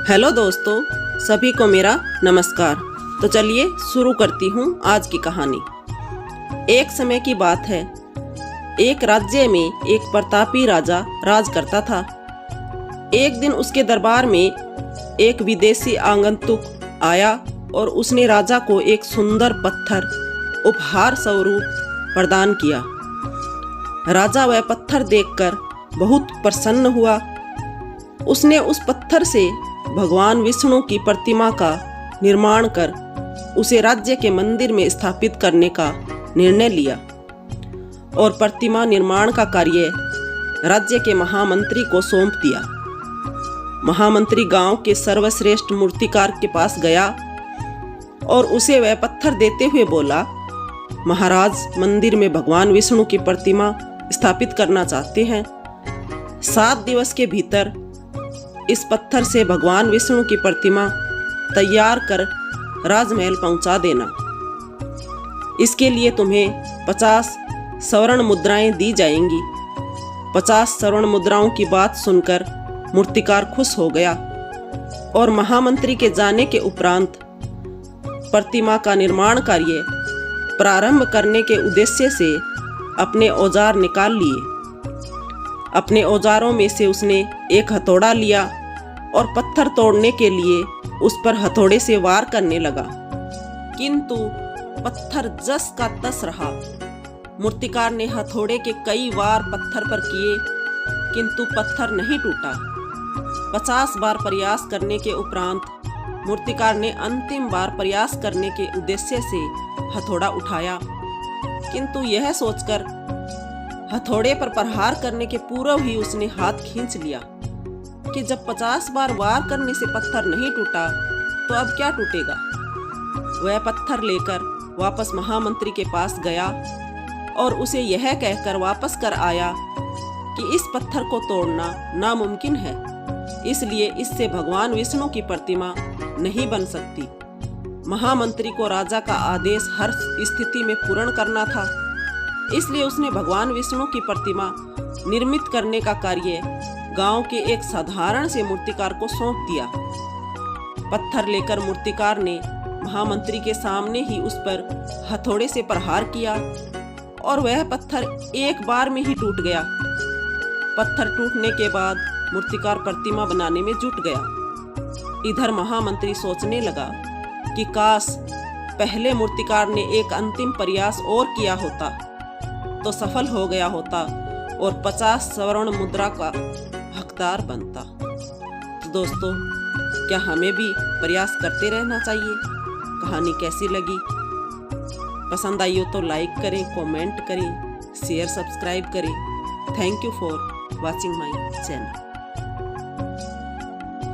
Hello दोस्तों, सभी को मेरा नमस्कार। तो चलिए शुरू करती हूँ आज की कहानी। एक समय की बात है, एक राज्य में एक प्रतापी राजा राज करता था। एक दिन उसके दरबार में एक विदेशी आगंतुक आया और उसने राजा को एक सुंदर पत्थर उपहार स्वरूप प्रदान किया। राजा वह पत्थर देखकर बहुत प्रसन्न हुआ। उसने उस पत्थर से भगवान विष्णु की प्रतिमा का निर्माण कर उसे राज्य के मंदिर में स्थापित करने का निर्णय लिया और प्रतिमा निर्माण का कार्य राज्य के महामंत्री को सौंप दिया। महामंत्री गांव के सर्वश्रेष्ठ मूर्तिकार के पास गया और उसे वह पत्थर देते हुए बोला, महाराज, मंदिर में भगवान विष्णु की प्रतिमा स्थापित करना चाहते हैं। 7 दिवस के भीतर इस पत्थर से भगवान विष्णु की प्रतिमा तैयार कर राजमहल पहुंचा देना। इसके लिए तुम्हें 50 स्वर्ण मुद्राएं दी जाएंगी। 50 स्वर्ण मुद्राओं की बात सुनकर मूर्तिकार खुश हो गया और महामंत्री के जाने के उपरांत प्रतिमा का निर्माण कार्य प्रारंभ करने के उद्देश्य से अपने औजार निकाल लिए। अपने औजारों में से उसने एक हथौड़ा लिया और पत्थर तोड़ने के लिए उस पर हथौड़े से वार करने लगा, किंतु पत्थर जस का तस रहा। मूर्तिकार ने हथौड़े के कई वार पत्थर पर किए, किंतु पत्थर नहीं टूटा। 50 बार प्रयास करने के उपरांत मूर्तिकार ने अंतिम बार प्रयास करने के उद्देश्य से हथौड़ा उठाया, किंतु यह सोचकर हथौड़े पर प्रहार करने के पूर्व ही उसने हाथ खींच लिया कि जब 50 बार वार करने से पत्थर नहीं टूटा तो अब क्या टूटेगा। वह पत्थर लेकर वापस महामंत्री के पास गया और उसे यह कहकर वापस कर आया कि इस पत्थर को तोड़ना नामुमकिन है, इसलिए इससे भगवान विष्णु की प्रतिमा नहीं बन सकती। महामंत्री को राजा का आदेश हर स्थिति में पूर्ण करना था, इसलिए उसने भगवान विष्णु की प्रतिमा निर्मित करने का कार्य गांव के एक साधारण से मूर्तिकार को सौंप दिया। पत्थर लेकर मूर्तिकार ने महामंत्री के सामने ही उस पर हथौड़े से प्रहार किया और वह पत्थर एक बार में ही टूट गया। पत्थर टूटने के बाद मूर्तिकार प्रतिमा बनाने में जुट गया। इधर महामंत्री सोचने लगा कि काश पहले मूर्तिकार ने एक अंतिम प्रयास और किया होता तो सफल हो गया होता और 50 स्वर्ण मुद्रा का हकदार बनता। तो दोस्तों, क्या हमें भी प्रयास करते रहना चाहिए? कहानी कैसी लगी? पसंद आई हो तो लाइक करें, कमेंट करें, शेयर, सब्सक्राइब करें। Thank you for watching my channel.